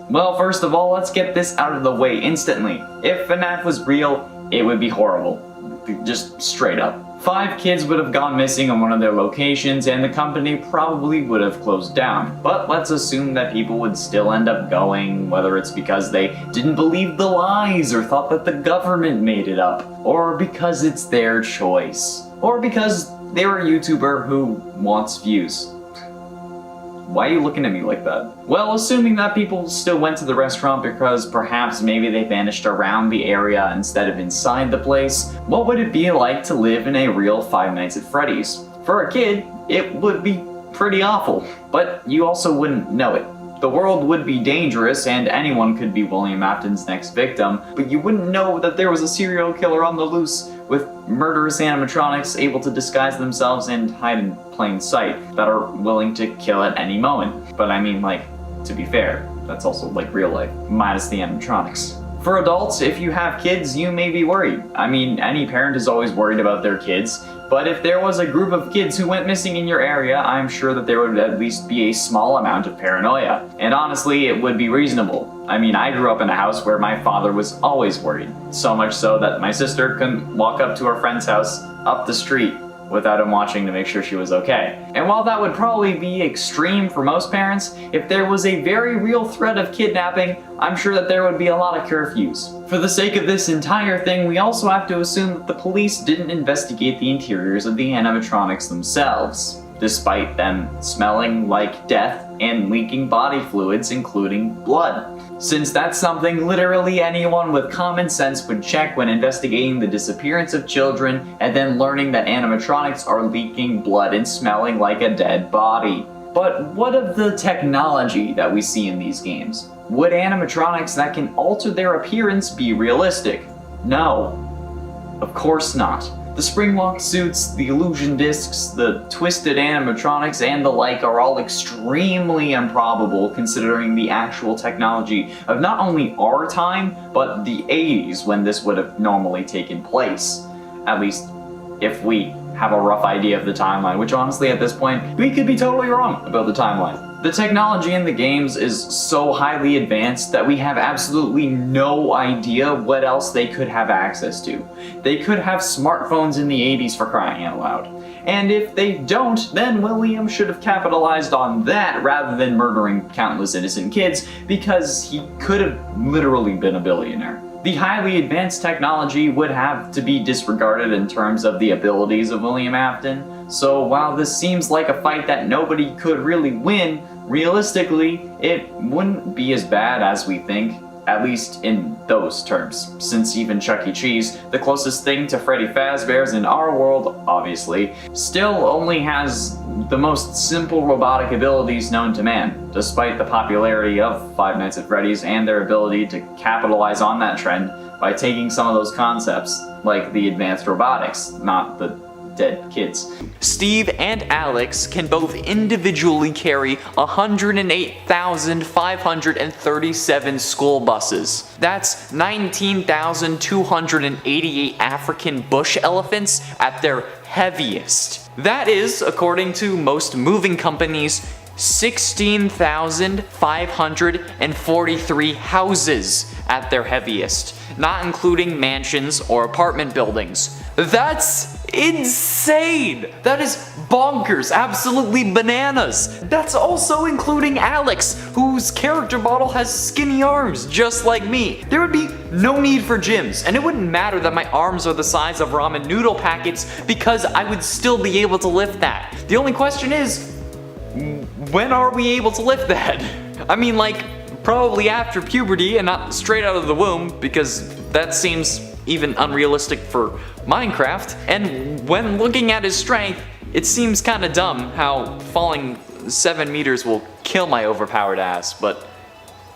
Well, first of all, let's get this out of the way instantly. If FNAF was real, it would be horrible. Just straight up. 5 kids would have gone missing in one of their locations and the company probably would have closed down. But let's assume that people would still end up going, whether it's because they didn't believe the lies or thought that the government made it up, or because it's their choice, or because they were a YouTuber who wants views. Why are you looking at me like that? Well, assuming that people still went to the restaurant because perhaps maybe they vanished around the area instead of inside the place, what would it be like to live in a real Five Nights at Freddy's? For a kid, it would be pretty awful, but you also wouldn't know it. The world would be dangerous and anyone could be William Afton's next victim, but you wouldn't know that there was a serial killer on the loose with murderous animatronics able to disguise themselves and hide in plain sight that are willing to kill at any moment. But I mean, like, to be fair, that's also like real life, minus the animatronics. For adults, if you have kids, you may be worried. I mean, any parent is always worried about their kids, but if there was a group of kids who went missing in your area, I'm sure that there would at least be a small amount of paranoia. And honestly, it would be reasonable. I mean, I grew up in a house where my father was always worried. So much so that my sister couldn't walk up to her friend's house up the street without him watching to make sure she was okay. And while that would probably be extreme for most parents, if there was a very real threat of kidnapping, I'm sure that there would be a lot of curfews. For the sake of this entire thing, we also have to assume that the police didn't investigate the interiors of the animatronics themselves, despite them smelling like death and leaking body fluids, including blood. Since that's something literally anyone with common sense would check when investigating the disappearance of children and then learning that animatronics are leaking blood and smelling like a dead body. But what of the technology that we see in these games? Would animatronics that can alter their appearance be realistic? No. Of course not. The spring-locked suits, the illusion discs, the twisted animatronics, and the like are all extremely improbable considering the actual technology of not only our time, but the 80s when this would have normally taken place. At least, if we have a rough idea of the timeline, which honestly at this point, we could be totally wrong about the timeline. The technology in the games is so highly advanced that we have absolutely no idea what else they could have access to. They could have smartphones in the 80s for crying out loud. And if they don't, then William should have capitalized on that rather than murdering countless innocent kids, because he could have literally been a billionaire. The highly advanced technology would have to be disregarded in terms of the abilities of William Afton. So while this seems like a fight that nobody could really win, realistically, it wouldn't be as bad as we think, at least in those terms, since even Chuck E. Cheese, the closest thing to Freddy Fazbear's in our world, obviously, still only has the most simple robotic abilities known to man, despite the popularity of Five Nights at Freddy's and their ability to capitalize on that trend by taking some of those concepts, like the advanced robotics, not the dead kids. Steve and Alex can both individually carry 108,537 school buses. That's 19,288 African bush elephants at their heaviest. That is, according to most moving companies, 16,543 houses at their heaviest, not including mansions or apartment buildings. That's insane! That is bonkers, absolutely bananas! That's also including Alex, whose character model has skinny arms, just like me. There would be no need for gyms, and it wouldn't matter that my arms are the size of ramen noodle packets because I would still be able to lift that. The only question is, when are we able to lift that? I mean, like, probably after puberty and not straight out of the womb, because that seems even unrealistic for Minecraft. And when looking at his strength, it seems kinda dumb how falling 7 meters will kill my overpowered ass, but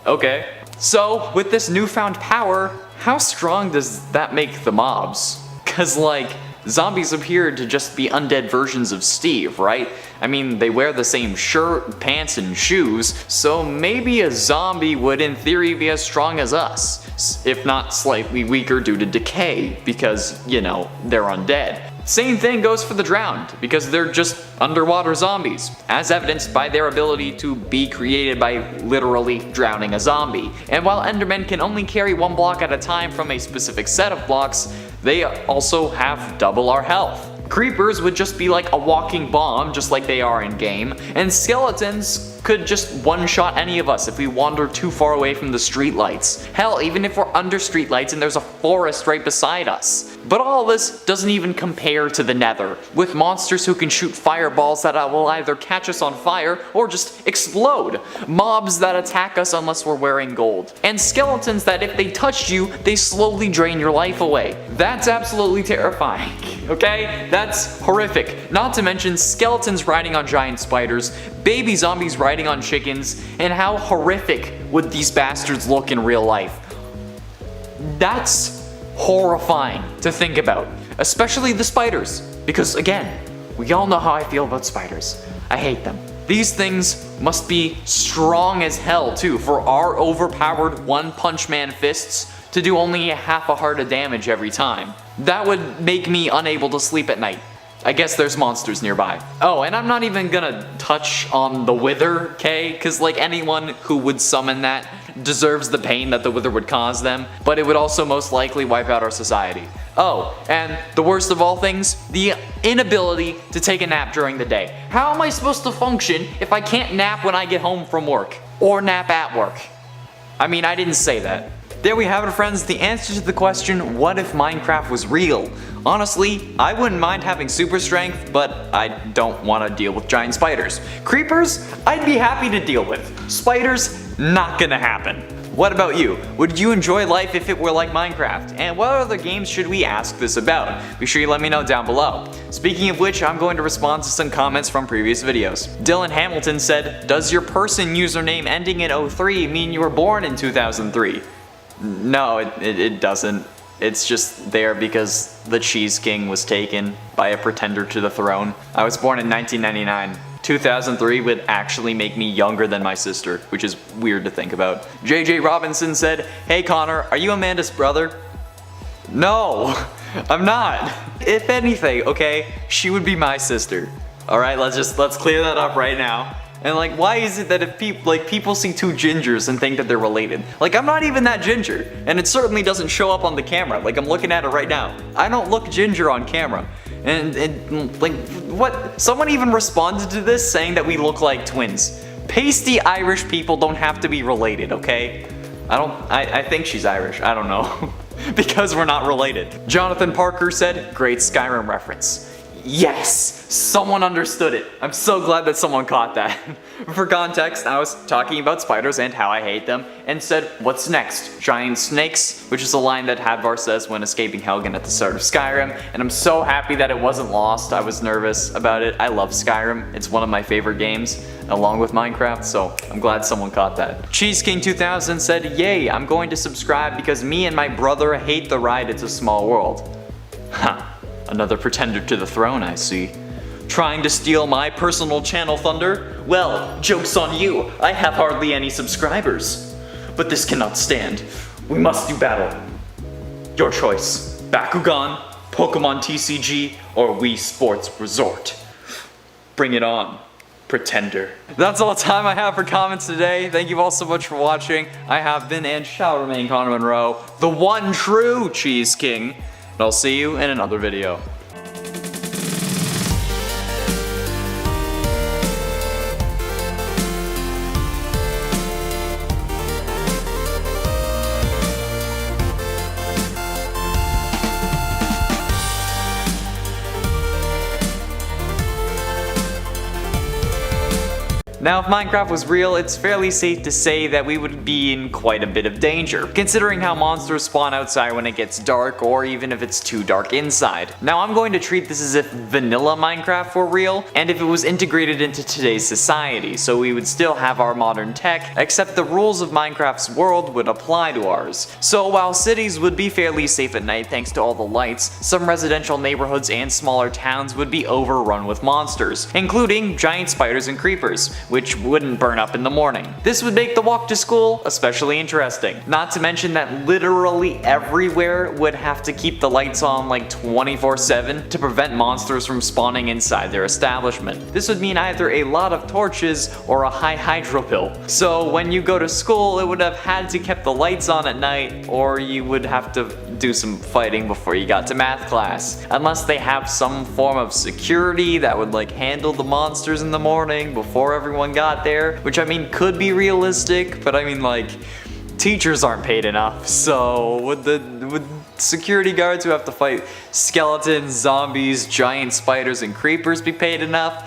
okay. So, with this newfound power, how strong does that make the mobs? Cause like, zombies appear to just be undead versions of Steve, right? I mean, they wear the same shirt, pants, and shoes, so maybe a zombie would in theory be as strong as us, if not slightly weaker due to decay, because, you know, they're undead. Same thing goes for the drowned, because they're just underwater zombies, as evidenced by their ability to be created by literally drowning a zombie. And while Endermen can only carry one block at a time from a specific set of blocks, they also have double our health. Creepers would just be like a walking bomb, just like they are in game, and skeletons could just one-shot any of us if we wander too far away from the streetlights. Hell, even if we're under streetlights and there's a forest right beside us. But all this doesn't even compare to the Nether, with monsters who can shoot fireballs that will either catch us on fire or just explode, mobs that attack us unless we're wearing gold, and skeletons that if they touched you, they slowly drain your life away. That's absolutely terrifying, okay? That's horrific. Not to mention skeletons riding on giant spiders, baby zombies riding on chickens, and how horrific would these bastards look in real life. That's horrifying to think about, especially the spiders, because again, we all know how I feel about spiders. I hate them. These things must be strong as hell too, for our overpowered One Punch Man fists to do only half a heart of damage every time. That would make me unable to sleep at night. I guess there's monsters nearby. Oh, and I'm not even gonna touch on the Wither, okay? Cause like anyone who would summon that deserves the pain that the Wither would cause them, but it would also most likely wipe out our society. Oh, and the worst of all things, the inability to take a nap during the day. How am I supposed to function if I can't nap when I get home from work? Or nap at work? I mean, I didn't say that. There we have it, friends, the answer to the question, what if Minecraft was real? Honestly, I wouldn't mind having super strength, but I don't want to deal with giant spiders. Creepers, I'd be happy to deal with. Spiders, not gonna happen. What about you? Would you enjoy life if it were like Minecraft? And what other games should we ask this about? Be sure you let me know down below. Speaking of which, I'm going to respond to some comments from previous videos. Dylan Hamilton said, does your person username ending in 03 mean you were born in 2003? No, it doesn't. It's just there because the Cheese King was taken by a pretender to the throne. I was born in 1999. 2003 would actually make me younger than my sister, which is weird to think about. JJ Robinson said, hey Connor, are you Amanda's brother? No, I'm not. If anything, okay, she would be my sister. Alright, let's clear that up right now. And like, why is it that if people see two gingers and think that they're related? Like, I'm not even that ginger, and it certainly doesn't show up on the camera. Like, I'm looking at it right now. I don't look ginger on camera. And like, what? Someone even responded to this saying that we look like twins. Pasty Irish people don't have to be related, okay? I think she's Irish, I don't know. Because we're not related. Jonathan Parker said, great Skyrim reference. Yes! Someone understood it. I'm so glad that someone caught that. For context, I was talking about spiders and how I hate them, and said, what's next? Giant snakes? Which is a line that Hadvar says when escaping Helgen at the start of Skyrim, and I'm so happy that it wasn't lost. I was nervous about it. I love Skyrim. It's one of my favorite games, along with Minecraft, so I'm glad someone caught that. Cheese King 2000 said, yay, I'm going to subscribe because me and my brother hate the ride It's a Small World. Ha. Another pretender to the throne, I see. Trying to steal my personal channel thunder? Well, joke's on you, I have hardly any subscribers. But this cannot stand. We must do battle. Your choice, Bakugan, Pokemon TCG, or Wii Sports Resort. Bring it on, pretender. That's all the time I have for comments today. Thank you all so much for watching. I have been and shall remain Connor Monroe, the one true Cheese King. And I'll see you in another video. Now, if Minecraft was real, it's fairly safe to say that we would be in quite a bit of danger, considering how monsters spawn outside when it gets dark, or even if it's too dark inside. Now, I'm going to treat this as if vanilla Minecraft were real, and if it was integrated into today's society, so we would still have our modern tech, except the rules of Minecraft's world would apply to ours. So while cities would be fairly safe at night thanks to all the lights, some residential neighborhoods and smaller towns would be overrun with monsters, including giant spiders and creepers, which wouldn't burn up in the morning. This would make the walk to school especially interesting. Not to mention that literally everywhere would have to keep the lights on like 24/7 to prevent monsters from spawning inside their establishment. This would mean either a lot of torches or a high hydro pill. So when you go to school, it would have had to keep the lights on at night, or you would have to do some fighting before you got to math class. Unless they have some form of security that would like handle the monsters in the morning before everyone got there, which I mean could be realistic, but I mean like teachers aren't paid enough, so would security guards who have to fight skeletons, zombies, giant spiders, and creepers be paid enough?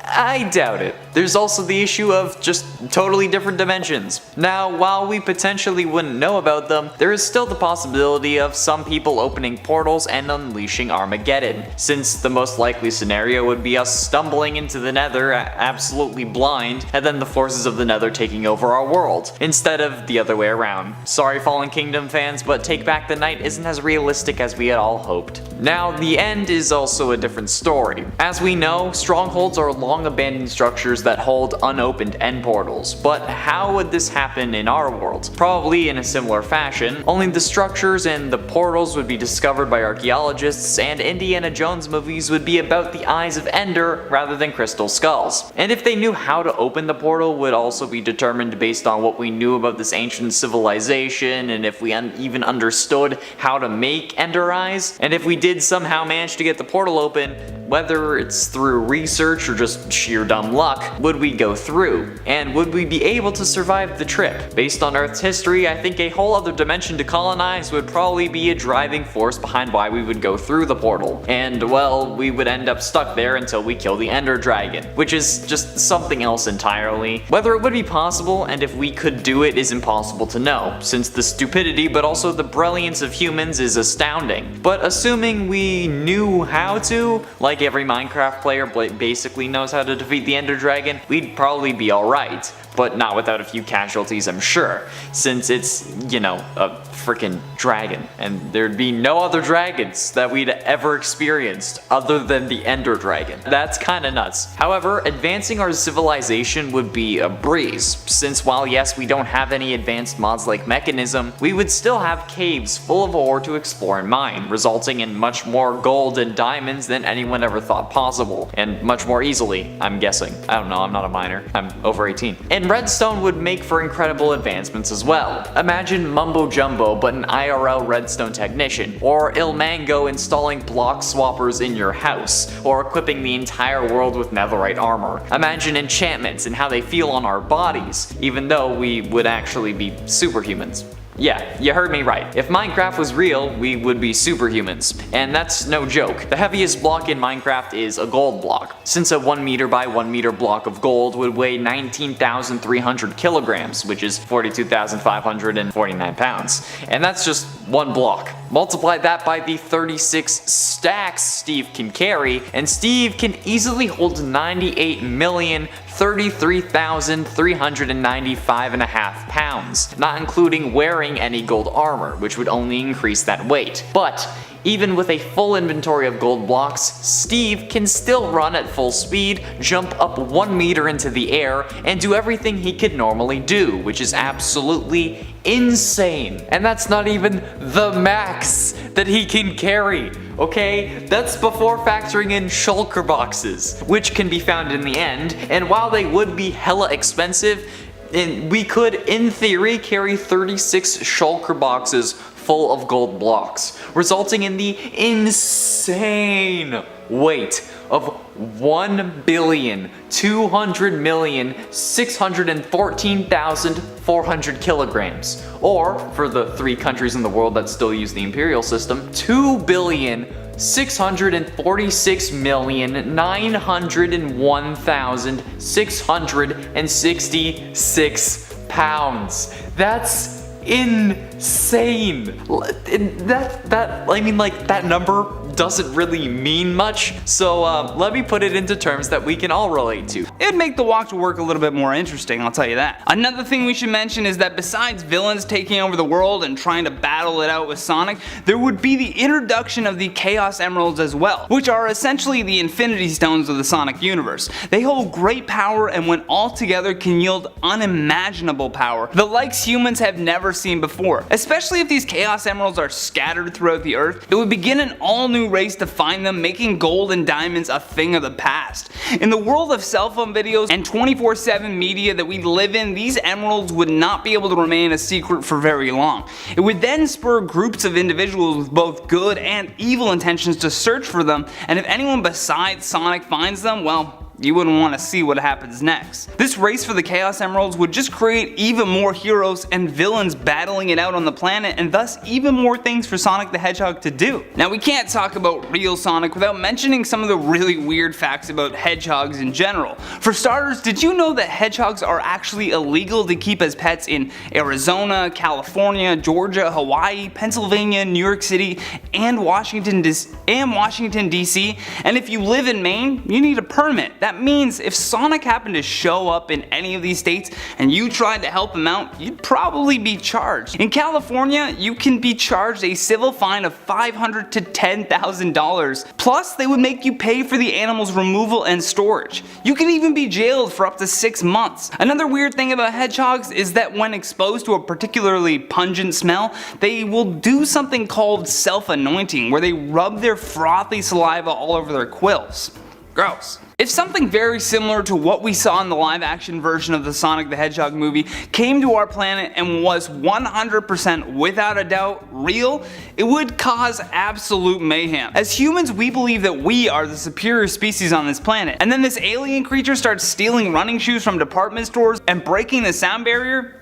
I doubt it. There's also the issue of just totally different dimensions. Now, while we potentially wouldn't know about them, there is still the possibility of some people opening portals and unleashing Armageddon, since the most likely scenario would be us stumbling into the Nether absolutely blind, and then the forces of the Nether taking over our world, instead of the other way around. Sorry Fallen Kingdom fans, but Take Back the Night isn't as realistic as we had all hoped. Now, the end is also a different story. As we know, strongholds are long abandoned structures that hold unopened end portals, but how would this happen in our world? Probably in a similar fashion, only the structures and the portals would be discovered by archaeologists, and Indiana Jones movies would be about the eyes of Ender rather than crystal skulls. And if they knew how to open the portal would also be determined based on what we knew about this ancient civilization, and if we even understood how to make Ender eyes, and if we did somehow manage to get the portal open, whether it's through research or just sheer dumb luck, would we go through? And would we be able to survive the trip? Based on Earth's history, I think a whole other dimension to colonize would probably be a driving force behind why we would go through the portal. And well, we would end up stuck there until we kill the Ender Dragon, which is just something else entirely. Whether it would be possible and if we could do it is impossible to know, since the stupidity but also the brilliance of humans is astounding. But assuming we knew how to, like every Minecraft player basically knows how to defeat the Ender Dragon, we'd probably be alright. But not without a few casualties, I'm sure, since it's, you know, a freaking dragon, and there'd be no other dragons that we'd ever experienced other than the Ender Dragon. That's kinda nuts. However, advancing our civilization would be a breeze, since while yes, we don't have any advanced mods like Mechanism, we would still have caves full of ore to explore and mine, resulting in much more gold and diamonds than anyone ever thought possible, and much more easily, I'm guessing. I don't know, I'm not a miner, I'm over 18. And redstone would make for incredible advancements as well. Imagine Mumbo Jumbo but an IRL redstone technician, or Ilmango installing block swappers in your house, or equipping the entire world with netherite armor. Imagine enchantments and how they feel on our bodies, even though we would actually be superhumans. Yeah, you heard me right. If Minecraft was real, we would be superhumans. And that's no joke. The heaviest block in Minecraft is a gold block, since a 1 meter by 1 meter block of gold would weigh 19,300 kilograms, which is 42,549 pounds. And that's just one block. Multiply that by the 36 stacks Steve can carry, and Steve can easily hold 98,033,395.5 pounds, not including wearing any gold armor, which would only increase that weight. But even with a full inventory of gold blocks, Steve can still run at full speed, jump up 1 meter into the air, and do everything he could normally do, which is absolutely insane. And that's not even the max that he can carry, okay? That's before factoring in shulker boxes, which can be found in the end, and while they would be hella expensive, we could, in theory, carry 36 shulker boxes full of gold blocks, resulting in the insane weight of 1,200,614,400 kilograms, or for the 3 countries in the world that still use the imperial system, 2,646,901,666 pounds. That's insane. I mean, like, that number doesn't really mean much, so let me put it into terms that we can all relate to. It'd make the walk to work a little bit more interesting, I'll tell you that. Another thing we should mention is that besides villains taking over the world and trying to battle it out with Sonic, there would be the introduction of the Chaos Emeralds as well, which are essentially the Infinity Stones of the Sonic universe. They hold great power and when all together can yield unimaginable power, the likes humans have never seen before. Especially if these Chaos Emeralds are scattered throughout the earth, it would begin an all new race to find them, making gold and diamonds a thing of the past. In the world of cell phone videos and 24/7 media that we live in, these emeralds would not be able to remain a secret for very long. It would then spur groups of individuals with both good and evil intentions to search for them, and if anyone besides Sonic finds them, well, you wouldn't want to see what happens next. This race for the Chaos Emeralds would just create even more heroes and villains battling it out on the planet, and thus even more things for Sonic the Hedgehog to do. Now we can't talk about real Sonic without mentioning some of the really weird facts about hedgehogs in general. For starters, did you know that hedgehogs are actually illegal to keep as pets in Arizona, California, Georgia, Hawaii, Pennsylvania, New York City, and Washington DC? And if you live in Maine, you need a permit. That means if Sonic happened to show up in any of these states and you tried to help him out, you'd probably be charged. In California, you can be charged a civil fine of $500 to $10,000. Plus, they would make you pay for the animal's removal and storage. You could even be jailed for up to 6 months. Another weird thing about hedgehogs is that when exposed to a particularly pungent smell, they will do something called self-anointing, where they rub their frothy saliva all over their quills. Gross. If something very similar to what we saw in the live action version of the Sonic the Hedgehog movie came to our planet and was 100% without a doubt real, it would cause absolute mayhem. As humans, we believe that we are the superior species on this planet, and then this alien creature starts stealing running shoes from department stores and breaking the sound barrier?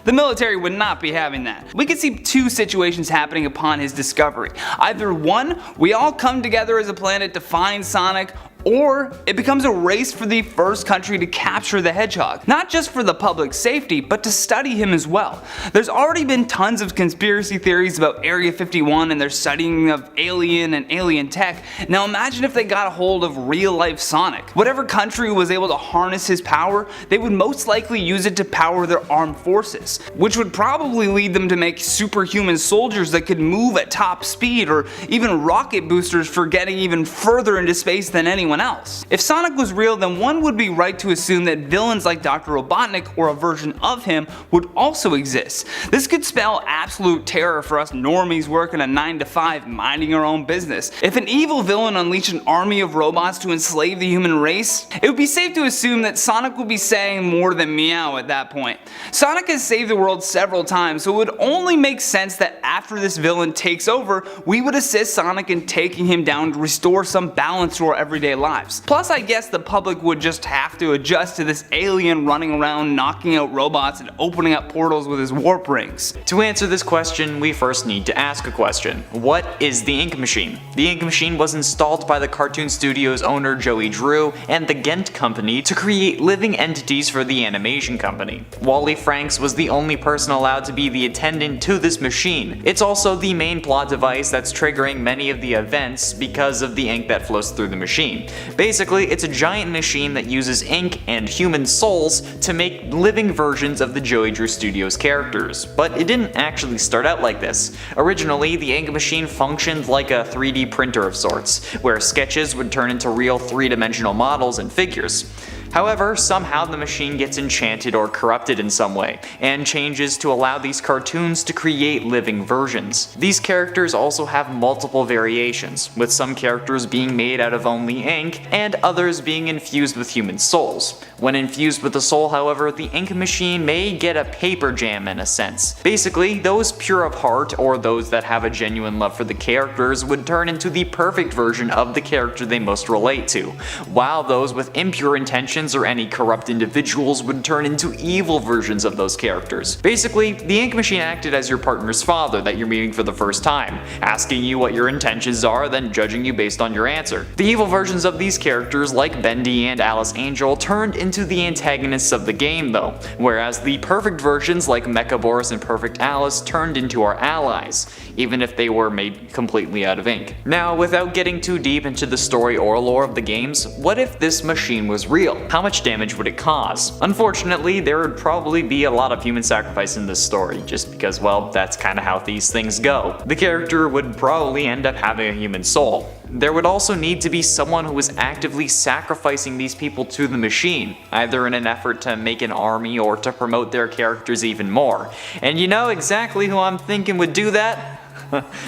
The military would not be having that. We could see two situations happening upon his discovery. Either one, we all come together as a planet to find Sonic, or it becomes a race for the first country to capture the hedgehog, not just for the public safety, but to study him as well. There's already been tons of conspiracy theories about Area 51 and their studying of alien and alien tech. Now imagine if they got a hold of real life Sonic. Whatever country was able to harness his power, they would most likely use it to power their armed forces, which would probably lead them to make superhuman soldiers that could move at top speed, or even rocket boosters for getting even further into space than anyone else. If Sonic was real, then one would be right to assume that villains like Dr. Robotnik or a version of him would also exist. This could spell absolute terror for us normies working a 9 to 5 minding our own business. If an evil villain unleashed an army of robots to enslave the human race, it would be safe to assume that Sonic would be saying more than meow at that point. Sonic has saved the world several times, so it would only make sense that after this villain takes over, we would assist Sonic in taking him down to restore some balance to our everyday lives. Plus, I guess the public would just have to adjust to this alien running around knocking out robots and opening up portals with his warp rings. To answer this question, we first need to ask a question. What is the Ink Machine? The Ink Machine was installed by the Cartoon Studios owner Joey Drew and the Ghent Company to create living entities for the animation company. Wally Franks was the only person allowed to be the attendant to this machine. It's also the main plot device that's triggering many of the events because of the ink that flows through the machine. Basically, it's a giant machine that uses ink and human souls to make living versions of the Joey Drew Studios characters. But it didn't actually start out like this. Originally, the ink machine functioned like a 3D printer of sorts, where sketches would turn into real 3-dimensional models and figures. However, somehow the machine gets enchanted or corrupted in some way, and changes to allow these cartoons to create living versions. These characters also have multiple variations, with some characters being made out of only ink, and others being infused with human souls. When infused with a soul, however, the ink machine may get a paper jam in a sense. Basically, those pure of heart, or those that have a genuine love for the characters, would turn into the perfect version of the character they most relate to, while those with impure intentions factions or any corrupt individuals would turn into evil versions of those characters. Basically, the ink machine acted as your partner's father that you're meeting for the first time, asking you what your intentions are, then judging you based on your answer. The evil versions of these characters, like Bendy and Alice Angel, turned into the antagonists of the game though, whereas the perfect versions like Mecha Boris and Perfect Alice turned into our allies, even if they were made completely out of ink. Now, without getting too deep into the story or lore of the games, what if this machine was real? How much damage would it cause? Unfortunately, there would probably be a lot of human sacrifice in this story, just because, well, that's kinda how these things go. The character would probably end up having a human soul. There would also need to be someone who was actively sacrificing these people to the machine, either in an effort to make an army or to promote their characters even more. And you know exactly who I'm thinking would do that?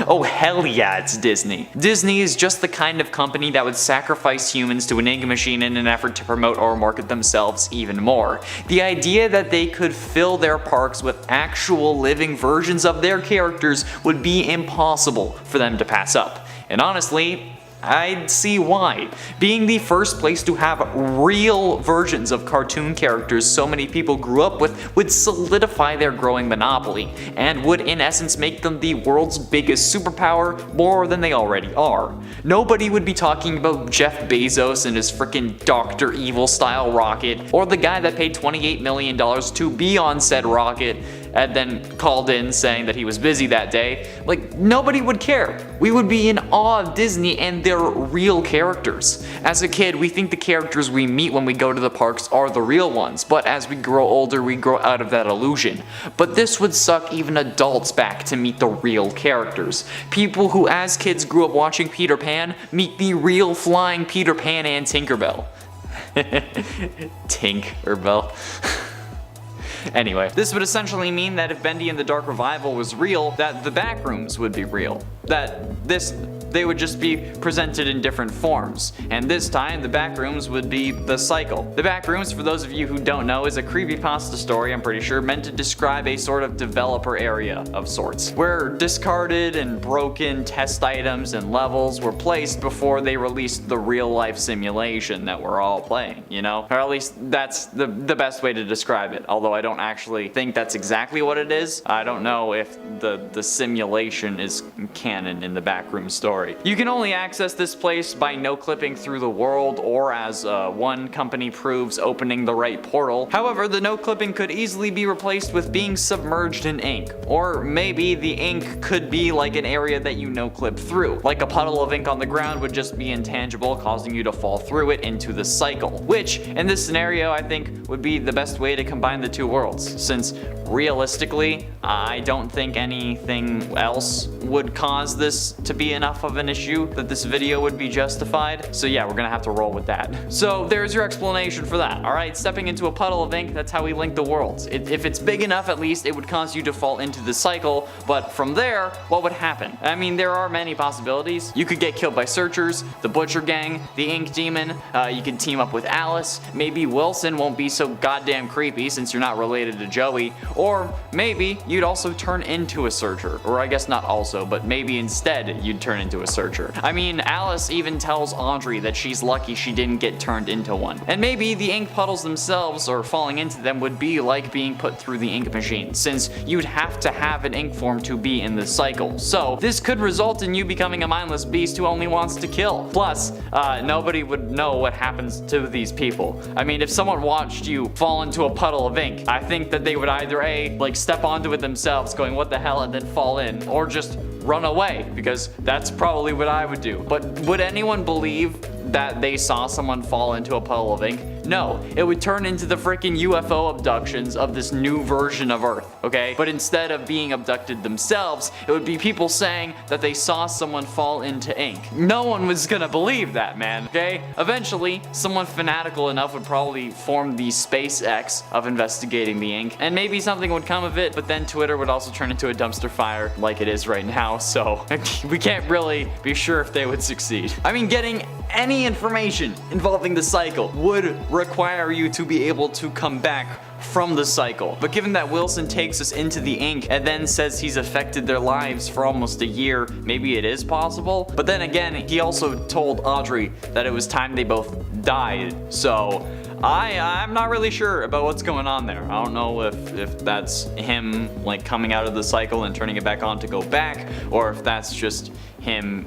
Oh hell yeah, it's Disney. Disney is just the kind of company that would sacrifice humans to an ink machine in an effort to promote or market themselves even more. The idea that they could fill their parks with actual living versions of their characters would be impossible for them to pass up. And honestly, I'd see why. Being the first place to have real versions of cartoon characters so many people grew up with would solidify their growing monopoly, and would in essence make them the world's biggest superpower more than they already are. Nobody would be talking about Jeff Bezos and his frickin' Dr. Evil style rocket, or the guy that paid $28 million to be on said rocket and then called in saying that he was busy that day. Like, nobody would care. We would be in awe of Disney and their real characters. As a kid, we think the characters we meet when we go to the parks are the real ones, but as we grow older, we grow out of that illusion. But this would suck even adults back to meet the real characters. People who as kids grew up watching Peter Pan meet the real flying Peter Pan and Tinkerbell. Tinkerbell. Anyway, this would essentially mean that if Bendy and the Dark Revival was real, that the backrooms would be real. They would just be presented in different forms. And this time, the backrooms would be the cycle. The backrooms, for those of you who don't know, is a creepypasta story, I'm pretty sure, meant to describe a sort of developer area of sorts, where discarded and broken test items and levels were placed before they released the real-life simulation that we're all playing, you know? Or at least that's the best way to describe it, although I don't actually think that's exactly what it is. I don't know if the simulation is canon in the backroom story. You can only access this place by no-clipping through the world, or as one company proves, opening the right portal. However, the no-clipping could easily be replaced with being submerged in ink. Or maybe the ink could be like an area that you no-clip through. Like a puddle of ink on the ground would just be intangible, causing you to fall through it into the cycle. Which, in this scenario, I think would be the best way to combine the two worlds, since realistically, I don't think anything else would cause this to be enough of an issue that this video would be justified. So yeah, we're gonna have to roll with that. So there's your explanation for that, alright? Stepping into a puddle of ink, that's how we link the worlds. If it's big enough, at least, it would cause you to fall into the cycle, but from there, what would happen? I mean, there are many possibilities. You could get killed by searchers, the Butcher Gang, the Ink Demon, you could team up with Alice, maybe Wilson won't be so goddamn creepy since you're not related to Joey, or maybe you'd also turn into a searcher. Or I guess not also, but maybe instead you'd turn into a searcher. I mean, Alice even tells Audrey that she's lucky she didn't get turned into one. And maybe the ink puddles themselves, or falling into them, would be like being put through the ink machine, since you'd have to have an ink form to be in the cycle. So this could result in you becoming a mindless beast who only wants to kill. Plus, nobody would know what happens to these people. I mean, if someone watched you fall into a puddle of ink, I think that they would either like step onto it themselves going what the hell and then fall in, or just run away, because that's probably what I would do. But would anyone believe that they saw someone fall into a puddle of ink? No, it would turn into the freaking UFO abductions of this new version of Earth, okay? But instead of being abducted themselves, it would be people saying that they saw someone fall into ink. No one was gonna believe that, man, okay? Eventually, someone fanatical enough would probably form the SpaceX of investigating the ink, and maybe something would come of it, but then Twitter would also turn into a dumpster fire like it is right now, so we can't really be sure if they would succeed. I mean, getting any information involving the cycle would require you to be able to come back from the cycle. But given that Wilson takes us into the ink and then says he's affected their lives for almost a year, maybe it is possible. But then again, he also told Audrey that it was time they both died. So I'm not really sure about what's going on there. I don't know if that's him like coming out of the cycle and turning it back on to go back, or if that's just him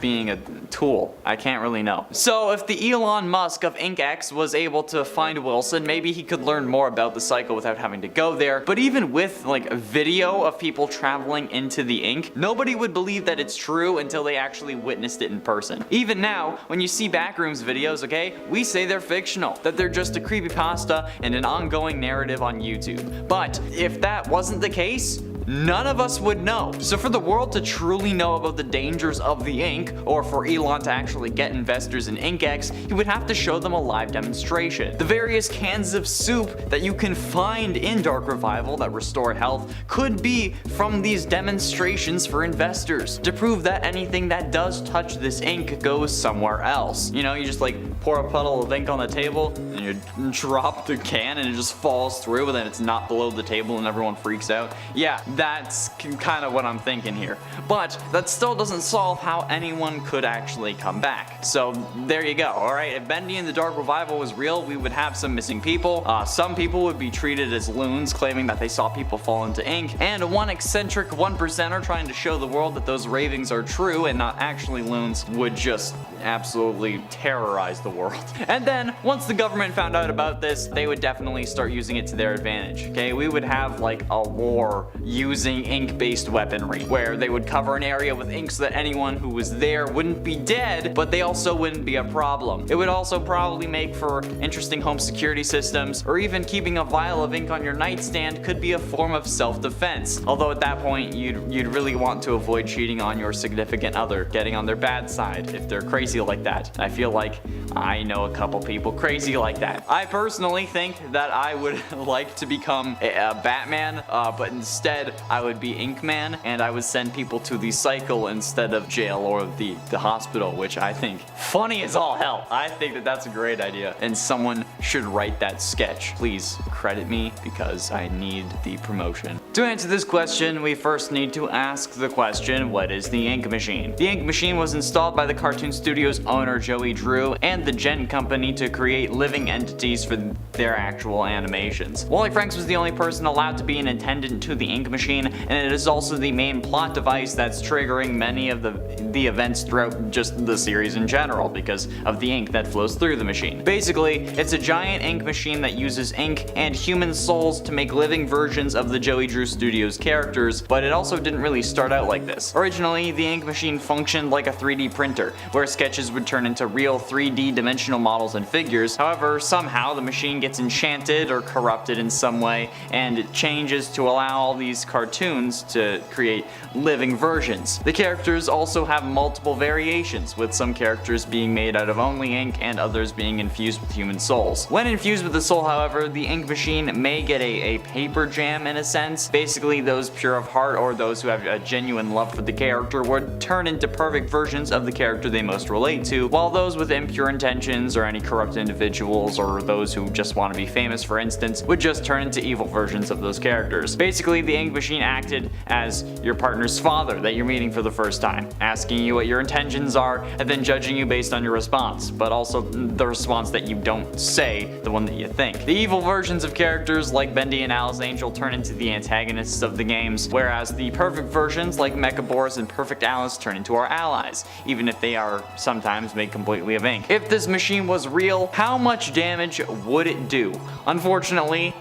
being a tool. I can't really know. So if the Elon Musk of InkX was able to find Wilson, maybe he could learn more about the cycle without having to go there. But even with like a video of people traveling into the ink, nobody would believe that it's true until they actually witnessed it in person. Even now, when you see Backrooms videos, okay, we say they're fictional, that they're just a creepypasta and an ongoing narrative on YouTube. But if that wasn't the case, none of us would know. So for the world to truly know about the dangers of the ink, or for Elon to actually get investors in InkX, he would have to show them a live demonstration. The various cans of soup that you can find in Dark Revival that restore health could be from these demonstrations for investors, to prove that anything that does touch this ink goes somewhere else. You know, you just like pour a puddle of ink on the table and you drop the can and it just falls through, and then it's not below the table and everyone freaks out. Yeah, that's kind of what I'm thinking here. But that still doesn't solve how anyone could actually come back. So there you go, alright? If Bendy and the Dark Revival was real, we would have some missing people. Some people would be treated as loons, claiming that they saw people fall into ink, and one eccentric 1%er trying to show the world that those ravings are true and not actually loons would just absolutely terrorize the world. And then, once the government found out about this, they would definitely start using it to their advantage, okay? We would have like a war using ink-based weaponry, where they would cover an area with ink so that anyone who was there wouldn't be dead, but they also wouldn't be a problem. It would also probably make for interesting home security systems, or even keeping a vial of ink on your nightstand could be a form of self-defense. Although at that point, you'd really want to avoid cheating on your significant other, getting on their bad side if they're crazy like that. I feel like I know a couple people crazy like that. I personally think that I would like to become a Batman, but instead I would be Inkman, and I would send people to the cycle instead of jail or the hospital, which I think funny as all hell. I think that that's a great idea, and someone should write that sketch. Please credit me because I need the promotion. To answer this question, we first need to ask the question, what is the ink machine? The ink machine was installed by the Cartoon Studios owner Joey Drew and the Gen Company to create living entities for their actual animations. Wally Franks was the only person allowed to be an attendant to the ink machine, and it is also the main plot device that's triggering many of the events throughout just the series in general because of the ink that flows through the machine. Basically, it's a giant ink machine that uses ink and human souls to make living versions of the Joey Drew Studios characters, but it also didn't really start out like this. Originally, the ink machine functioned like a 3D printer, where sketches would turn into real 3D dimensional models and figures. However, somehow the machine gets enchanted or corrupted in some way, and it changes to allow all these cartoons to create living versions. The characters also have multiple variations, with some characters being made out of only ink and others being infused with human souls. When infused with the soul, however, the ink machine may get a paper jam in a sense. Basically, those pure of heart or those who have a genuine love for the character would turn into perfect versions of the character they most relate to, while those with impure intentions or any corrupt individuals or those who just want to be famous, for instance, would just turn into evil versions of those characters. Basically, the ink machine acted as your partner's father that you're meeting for the first time, asking you what your intentions are and then judging you based on your response, but also the response that you don't say, the one that you think. The evil versions of characters like Bendy and Alice Angel turn into the antagonists of the games, whereas the perfect versions like Mecha Boris and Perfect Alice turn into our allies, even if they are sometimes made completely of ink. If this machine was real, how much damage would it do? Unfortunately,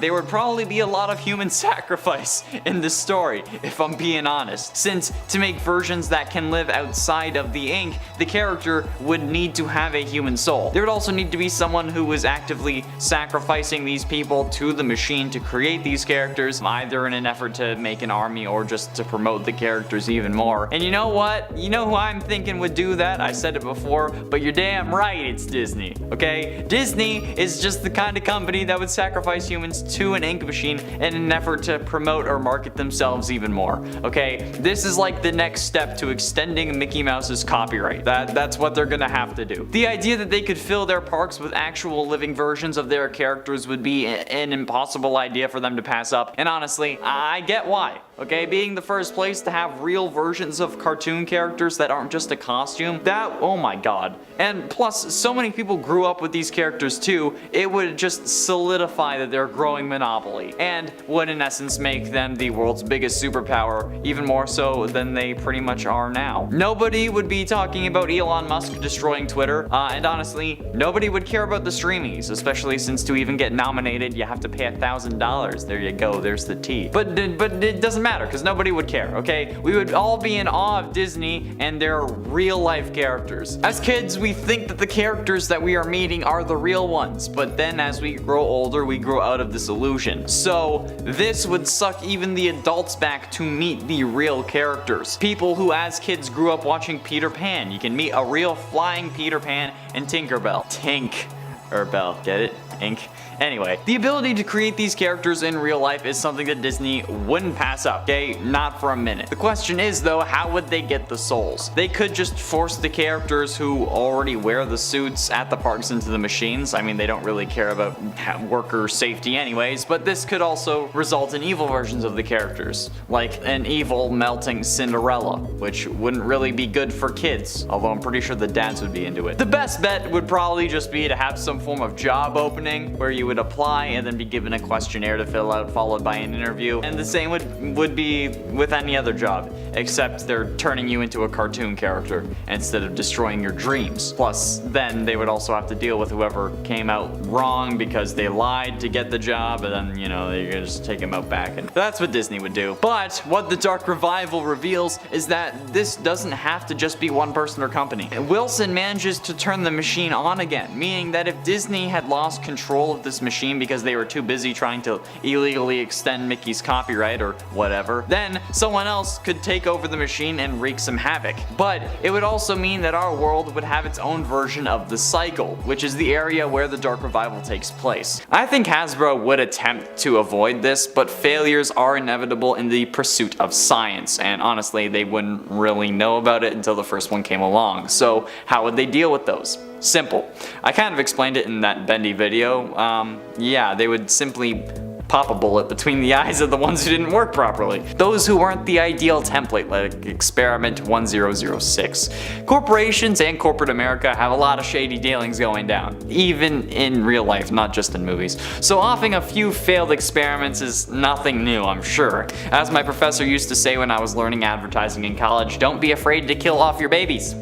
there would probably be a lot of human sacrifice in this story, if I'm being honest, since to make versions that can live outside of the ink, the character would need to have a human soul. There would also need to be someone who was actively sacrificing these people to the machine to create these characters, either in an effort to make an army or just to promote the characters even more. And you know what? You know who I'm thinking would do that? I said it before, but you're damn right, it's Disney, okay? Disney is just the kind of company that would sacrifice humans to an ink machine in an effort to promote a better market themselves even more. Okay, this is like the next step to extending Mickey Mouse's copyright. That's what they're gonna have to do. The idea that they could fill their parks with actual living versions of their characters would be an impossible idea for them to pass up, and honestly, I get why. Okay, being the first place to have real versions of cartoon characters that aren't just a costume, that, oh my god. And plus, so many people grew up with these characters too, it would just solidify that they're a growing monopoly, and would in essence make them the world's biggest superpower, even more so than they pretty much are now. Nobody would be talking about Elon Musk destroying Twitter, and honestly, nobody would care about the streamies, especially since to even get nominated, you have to pay $1,000. There you go, there's the T. But it doesn't matter, because nobody would care, okay? We would all be in awe of Disney and their real life characters. As kids, we think that the characters that we are meeting are the real ones, but then as we grow older, we grow out of this illusion. So this would suck even the adults back to meet the real characters. People who as kids grew up watching Peter Pan. You can meet a real flying Peter Pan and Tinkerbell. Tinkerbell, get it? Ink. Anyway, the ability to create these characters in real life is something that Disney wouldn't pass up, okay? Not for a minute. The question is though, how would they get the souls? They could just force the characters who already wear the suits at the parks into the machines. I mean, they don't really care about worker safety anyways, but this could also result in evil versions of the characters, like an evil melting Cinderella, which wouldn't really be good for kids, although I'm pretty sure the dads would be into it. The best bet would probably just be to have some form of job opening where you would apply and then be given a questionnaire to fill out, followed by an interview. And the same would be with any other job, except they're turning you into a cartoon character instead of destroying your dreams. Plus, then they would also have to deal with whoever came out wrong because they lied to get the job, and then, you know, they just take them out back. And that's what Disney would do. But what the Dark Revival reveals is that this doesn't have to just be one person or company. Wilson manages to turn the machine on again, meaning that if Disney had lost control of this machine because they were too busy trying to illegally extend Mickey's copyright or whatever, then someone else could take over the machine and wreak some havoc. But it would also mean that our world would have its own version of the cycle, which is the area where the Dark Revival takes place. I think Hasbro would attempt to avoid this, but failures are inevitable in the pursuit of science, and honestly, they wouldn't really know about it until the first one came along. So how would they deal with those? Simple. I kind of explained it in that Bendy video. Yeah, they would simply pop a bullet between the eyes of the ones who didn't work properly. Those who weren't the ideal template, like Experiment 1006. Corporations and corporate America have a lot of shady dealings going down, even in real life, not just in movies. So offing a few failed experiments is nothing new, I'm sure. As my professor used to say when I was learning advertising in college, don't be afraid to kill off your babies.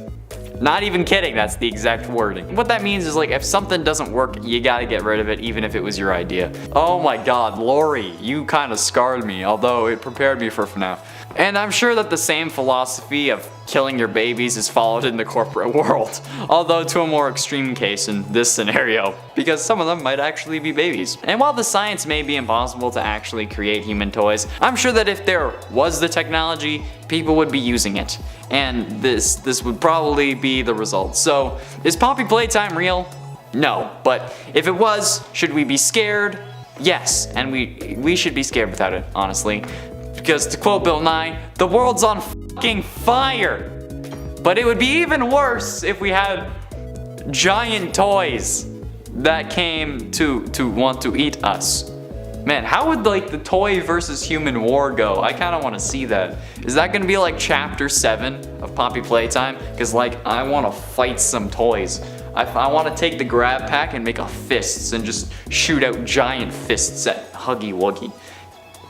Not even kidding, that's the exact wording. What that means is, like, if something doesn't work, you gotta get rid of it, even if it was your idea. Oh my god, Lori, you kinda scarred me, although it prepared me for FNAF. And I'm sure that the same philosophy of killing your babies is followed in the corporate world, although to a more extreme case in this scenario, because some of them might actually be babies. And while the science may be impossible to actually create human toys, I'm sure that if there was the technology, people would be using it. And this would probably be the result. So, is Poppy Playtime real? No, but if it was, should we be scared? Yes, and we should be scared without it, honestly. Because to quote Bill Nye, the world's on fucking fire. But it would be even worse if we had giant toys that came to want to eat us. Man, how would like the toy versus human war go? I kind of want to see that. Is that gonna be like chapter 7 of Poppy Playtime? Because like I want to fight some toys. I want to take the grab pack and make a fists and just shoot out giant fists at Huggy Wuggy.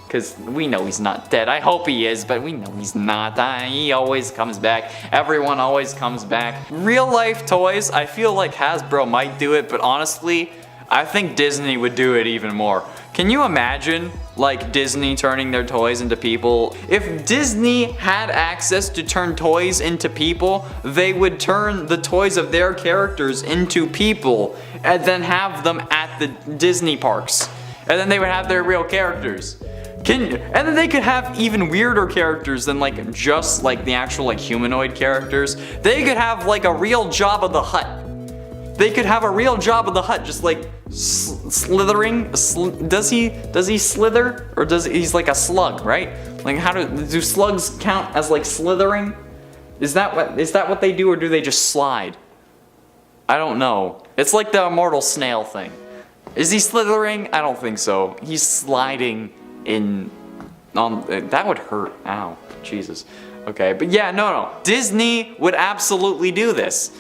Because we know he's not dead. I hope he is, but we know he's not. He always comes back. Everyone always comes back. Real life toys, I feel like Hasbro might do it, but honestly, I think Disney would do it even more. Can you imagine, like, Disney turning their toys into people? If Disney had access to turn toys into people, they would turn the toys of their characters into people and then have them at the Disney parks. And then they would have their real characters. And then they could have even weirder characters than like just like the actual like humanoid characters. They could have like a real Jabba the Hutt. They could have a real Jabba the Hutt just like slithering? Does he slither? Or he's like a slug, right? Like how do slugs count as like slithering? Is that what they do, or do they just slide? I don't know. It's like the immortal snail thing. Is he slithering? I don't think so. He's sliding in that would hurt. Ow. Jesus. Okay, but yeah, no. Disney would absolutely do this.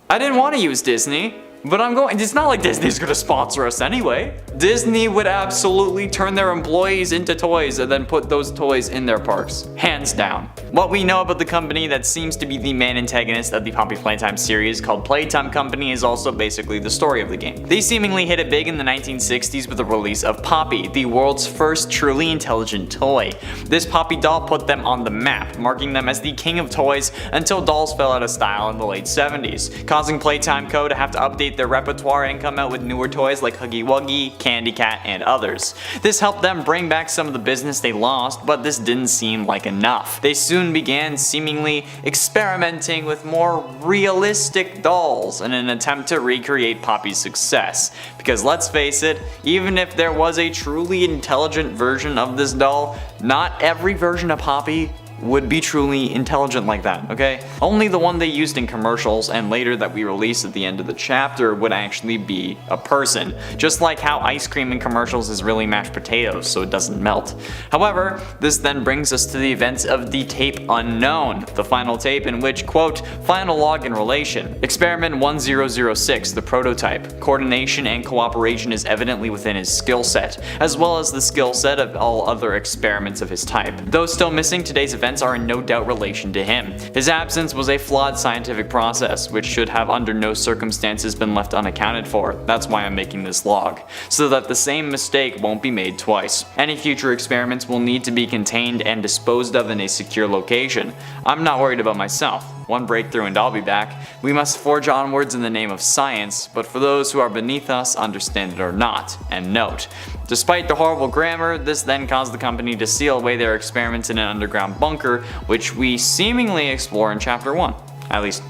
I didn't want to use Disney, but I'm going. It's not like Disney's gonna sponsor us anyway. Disney would absolutely turn their employees into toys and then put those toys in their parks. Hands down. What we know about the company that seems to be the main antagonist of the Poppy Playtime series called Playtime Company is also basically the story of the game. They seemingly hit it big in the 1960s with the release of Poppy, the world's first truly intelligent toy. This Poppy doll put them on the map, marking them as the king of toys until dolls fell out of style in the late 70s, causing Playtime Co. to have to update their repertoire and come out with newer toys like Huggy Wuggy, Candy Cat, and others. This helped them bring back some of the business they lost, but this didn't seem like enough. They soon began seemingly experimenting with more realistic dolls in an attempt to recreate Poppy's success. Because let's face it, even if there was a truly intelligent version of this doll, not every version of Poppy would be truly intelligent like that, okay? Only the one they used in commercials and later that we released at the end of the chapter would actually be a person. Just like how ice cream in commercials is really mashed potatoes so it doesn't melt. However, this then brings us to the events of the tape Unknown, the final tape in which, quote, final log in relation. Experiment 1006, the prototype. Coordination and cooperation is evidently within his skill set, as well as the skill set of all other experiments of his type. Though still missing, today's events are in no doubt relation to him. His absence was a flawed scientific process, which should have under no circumstances been left unaccounted for. That's why I'm making this log, so that the same mistake won't be made twice. Any future experiments will need to be contained and disposed of in a secure location. I'm not worried about myself. One breakthrough and I'll be back. We must forge onwards in the name of science, but for those who are beneath us, understand it or not. And note, despite the horrible grammar, this then caused the company to seal away their experiments in an underground bunker, which we seemingly explore in chapter 1. At least,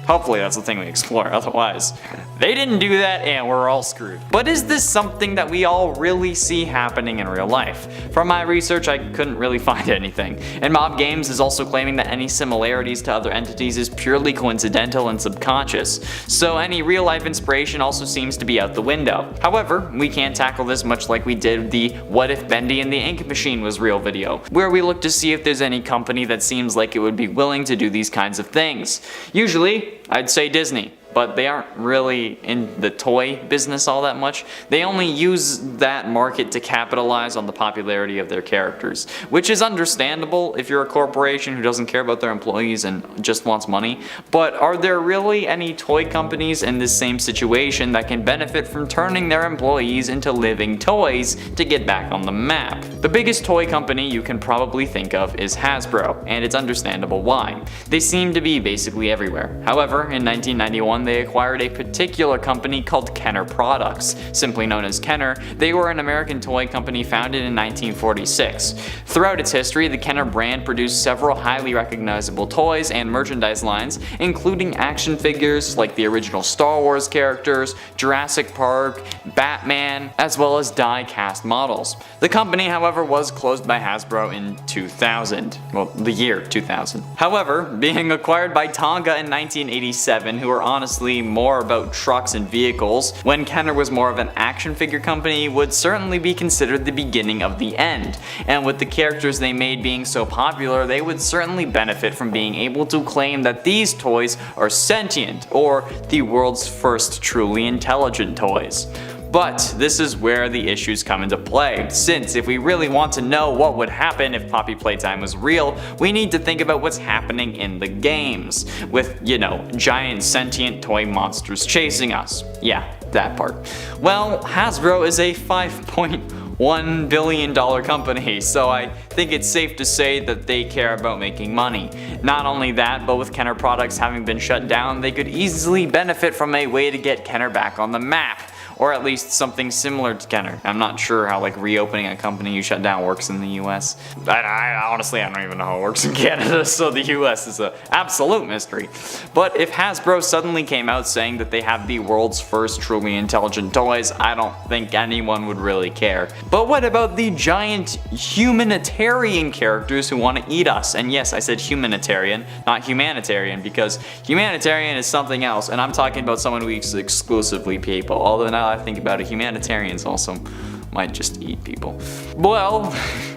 hopefully that's the thing we explore, otherwise they didn't do that and we're all screwed. But is this something that we all really see happening in real life? From my research, I couldn't really find anything. And Mob Games is also claiming that any similarities to other entities is purely coincidental and subconscious, so any real life inspiration also seems to be out the window. However, we can tackle this much like we did the What If Bendy and the Ink Machine Was Real video, where we look to see if there's any company that seems like it would be willing to do these kinds of things. Usually, I'd say Disney, but they aren't really in the toy business all that much. They only use that market to capitalize on the popularity of their characters, which is understandable if you're a corporation who doesn't care about their employees and just wants money. But are there really any toy companies in this same situation that can benefit from turning their employees into living toys to get back on the map? The biggest toy company you can probably think of is Hasbro, and it's understandable why. They seem to be basically everywhere. However, in 1991, they acquired a particular company called Kenner Products. Simply known as Kenner, they were an American toy company founded in 1946. Throughout its history, the Kenner brand produced several highly recognizable toys and merchandise lines, including action figures like the original Star Wars characters, Jurassic Park, Batman, as well as die-cast models. The company, however, was closed by Hasbro in 2000. Well, the year 2000. However, being acquired by Tonga in 1987, who were honestly more about trucks and vehicles, when Kenner was more of an action figure company, would certainly be considered the beginning of the end. And with the characters they made being so popular, they would certainly benefit from being able to claim that these toys are sentient, or the world's first truly intelligent toys. But this is where the issues come into play, since if we really want to know what would happen if Poppy Playtime was real, we need to think about what's happening in the games, with, you know, giant sentient toy monsters chasing us. Yeah, that part. Well, Hasbro is a $5.1 billion company, so I think it's safe to say that they care about making money. Not only that, but with Kenner Products having been shut down, they could easily benefit from a way to get Kenner back on the map. or at least something similar to Kenner. I'm not sure how like reopening a company you shut down works in the US. I honestly, I don't even know how it works in Canada, so the US is an absolute mystery. But if Hasbro suddenly came out saying that they have the world's first truly intelligent toys, I don't think anyone would really care. But what about the giant humanitarian characters who want to eat us? And yes, I said humanitarian, not humanitarian, because humanitarian is something else, and I'm talking about someone who eats exclusively people. Although now I think about it, humanitarians also might just eat people. Well,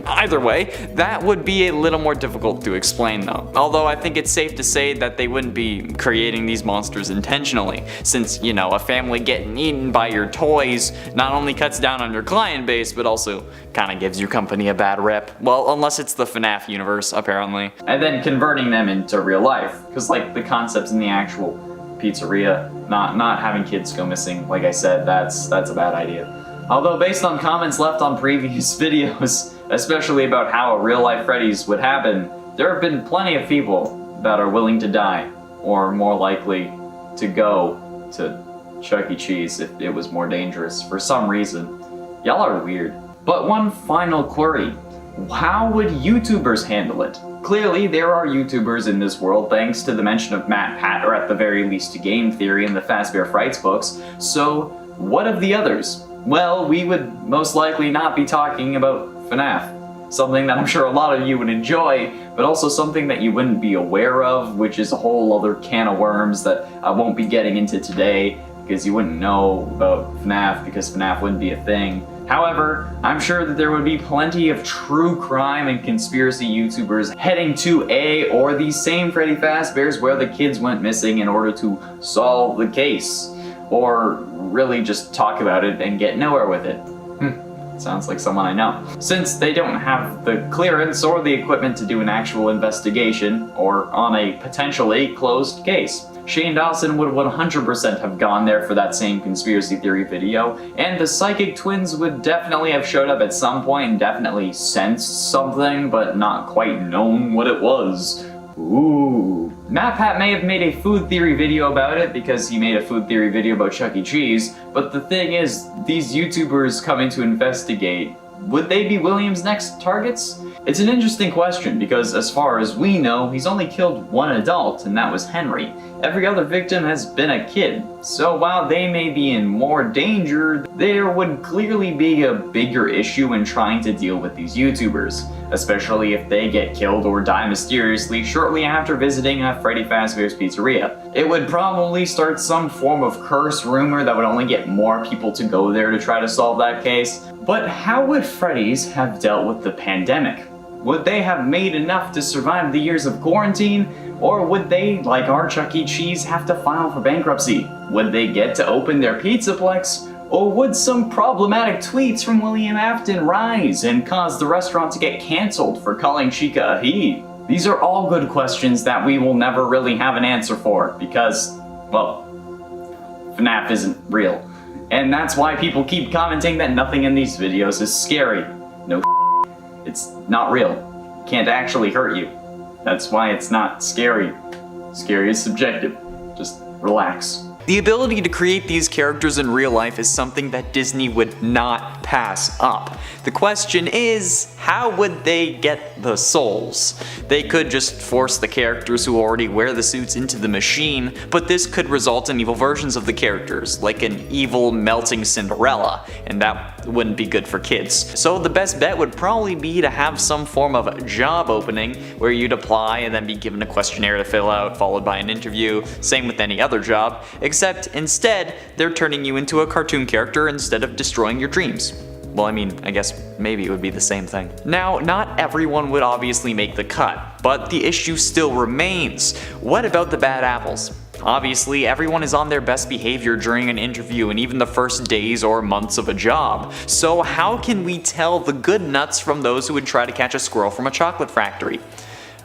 either way, that would be a little more difficult to explain though. Although I think it's safe to say that they wouldn't be creating these monsters intentionally, since, you know, a family getting eaten by your toys not only cuts down on your client base, but also kind of gives your company a bad rep. Well, unless it's the FNAF universe, apparently. And then converting them into real life, because like the concepts in the actual pizzeria, not having kids go missing, like I said, that's a bad idea. Although based on comments left on previous videos, especially about how a real-life Freddy's would happen, there have been plenty of people that are willing to die, or more likely to go to Chuck E. Cheese if it was more dangerous for some reason. Y'all are weird. But one final query. How would YouTubers handle it? Clearly, there are YouTubers in this world thanks to the mention of Matt Pat, or at the very least Game Theory in the Fazbear Frights books, so what of the others? Well, we would most likely not be talking about FNAF, something that I'm sure a lot of you would enjoy, but also something that you wouldn't be aware of, which is a whole other can of worms that I won't be getting into today, because you wouldn't know about FNAF, because FNAF wouldn't be a thing. However, I'm sure that there would be plenty of true crime and conspiracy YouTubers heading to a or the same Freddy Fazbear's where the kids went missing in order to solve the case. Or really just talk about it and get nowhere with it. Sounds like someone I know. Since they don't have the clearance or the equipment to do an actual investigation, or on a potentially closed case. Shane Dawson would 100% have gone there for that same conspiracy theory video, and the psychic twins would definitely have showed up at some point and definitely sensed something, but not quite known what it was. Ooh. Matt Pat may have made a food theory video about it because he made a food theory video about Chuck E. Cheese, but the thing is, these YouTubers coming to investigate, would they be William's next targets? It's an interesting question because as far as we know, he's only killed one adult, and that was Henry. Every other victim has been a kid, so while they may be in more danger, there would clearly be a bigger issue in trying to deal with these YouTubers, especially if they get killed or die mysteriously shortly after visiting a Freddy Fazbear's Pizzeria. It would probably start some form of curse rumor that would only get more people to go there to try to solve that case. But how would Freddy's have dealt with the pandemic? Would they have made enough to survive the years of quarantine? Or would they, like our Chuck E. Cheese, have to file for bankruptcy? Would they get to open their Pizzaplex? Or would some problematic tweets from William Afton rise and cause the restaurant to get cancelled for calling Chica a he? These are all good questions that we will never really have an answer for because, well, FNAF isn't real. And that's why people keep commenting that nothing in these videos is scary. No, it's not real. It can't actually hurt you. That's why it's not scary. Scary is subjective. Just relax. The ability to create these characters in real life is something that Disney would not pass up. The question is, how would they get the souls? They could just force the characters who already wear the suits into the machine, but this could result in evil versions of the characters, like an evil melting Cinderella, and that wouldn't be good for kids. So the best bet would probably be to have some form of job opening where you'd apply and then be given a questionnaire to fill out, followed by an interview, same with any other job, except instead they're turning you into a cartoon character instead of destroying your dreams. Well, I mean, I guess maybe it would be the same thing. Now, not everyone would obviously make the cut, but the issue still remains. What about the bad apples? Obviously, everyone is on their best behavior during an interview and even the first days or months of a job. So how can we tell the good nuts from those who would try to catch a squirrel from a chocolate factory?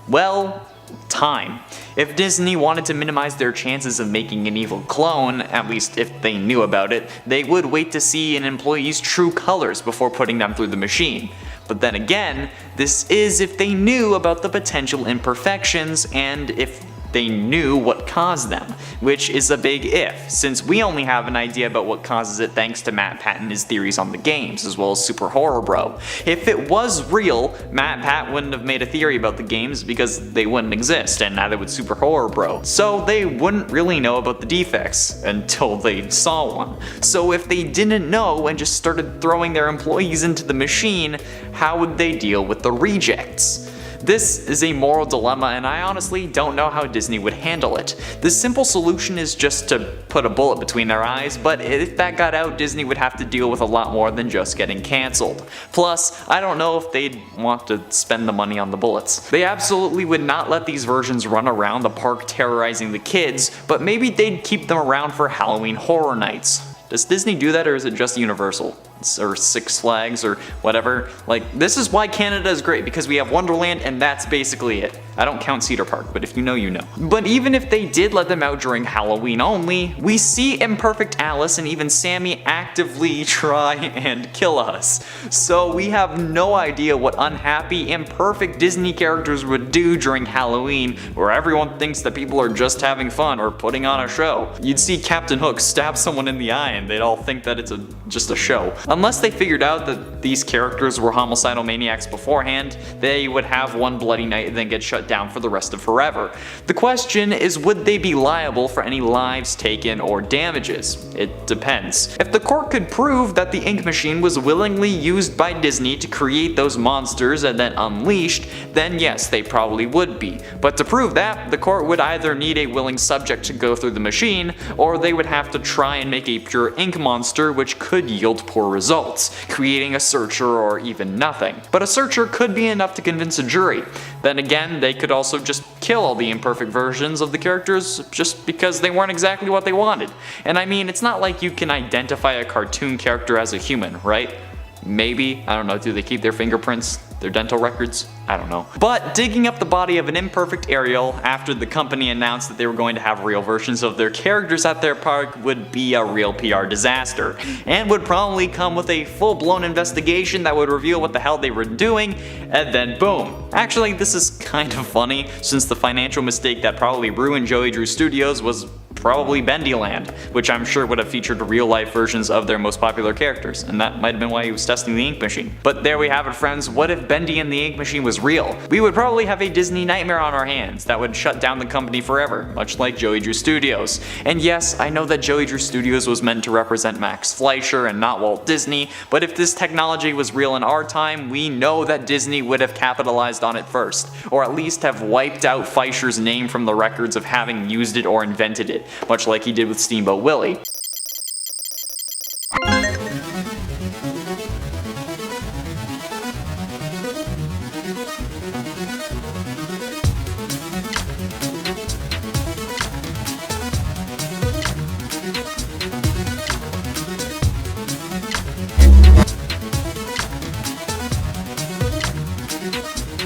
Well, time. If Disney wanted to minimize their chances of making an evil clone, at least if they knew about it, they would wait to see an employee's true colors before putting them through the machine. But then again, this is if they knew about the potential imperfections and if they knew what caused them, which is a big if, since we only have an idea about what causes it thanks to Matt Pat and his theories on the games, as well as Super Horror Bro. If it was real, Matt Pat wouldn't have made a theory about the games because they wouldn't exist, and neither would Super Horror Bro. So they wouldn't really know about the defects until they saw one. So if they didn't know and just started throwing their employees into the machine, how would they deal with the rejects? This is a moral dilemma, and I honestly don't know how Disney would handle it. The simple solution is just to put a bullet between their eyes, but if that got out, Disney would have to deal with a lot more than just getting cancelled. Plus, I don't know if they'd want to spend the money on the bullets. They absolutely would not let these versions run around the park terrorizing the kids, but maybe they'd keep them around for Halloween Horror Nights. Does Disney do that, or is it just Universal? Or Six Flags or whatever? Like, this is why Canada is great, because we have Wonderland and that's basically it. I don't count Cedar Park, but if you know, you know. But even if they did let them out during Halloween only, we see Imperfect Alice and even Sammy actively try and kill us. So we have no idea what unhappy, imperfect Disney characters would do during Halloween, where everyone thinks that people are just having fun or putting on a show. You'd see Captain Hook stab someone in the eye and they'd all think that it's just a show. Unless they figured out that these characters were homicidal maniacs beforehand, they would have one bloody night and then get shut down for the rest of forever. The question is, would they be liable for any lives taken or damages? It depends. If the court could prove that the ink machine was willingly used by Disney to create those monsters and then unleashed, then yes, they probably would be. But to prove that, the court would either need a willing subject to go through the machine, or they would have to try and make a pure ink monster, which could yield poor results, creating a searcher or even nothing. But a searcher could be enough to convince a jury. Then again, they could also just kill all the imperfect versions of the characters just because they weren't exactly what they wanted. And I mean, it's not like you can identify a cartoon character as a human, right? Maybe, I don't know, do they keep their fingerprints, their dental records? I don't know. But digging up the body of an imperfect Ariel after the company announced that they were going to have real versions of their characters at their park would be a real PR disaster, and would probably come with a full-blown investigation that would reveal what the hell they were doing, and then boom. Actually, this is kind of funny, since the financial mistake that probably ruined Joey Drew Studios was probably Bendyland, which I'm sure would have featured real-life versions of their most popular characters, and that might have been why he was testing the ink machine. But there we have it, friends. What if Bendy and the ink machine was real? We would probably have a Disney nightmare on our hands that would shut down the company forever, much like Joey Drew Studios. And yes, I know that Joey Drew Studios was meant to represent Max Fleischer and not Walt Disney, but if this technology was real in our time, we know that Disney would have capitalized on it first, or at least have wiped out Fleischer's name from the records of having used it or invented it, much like he did with Steamboat Willie.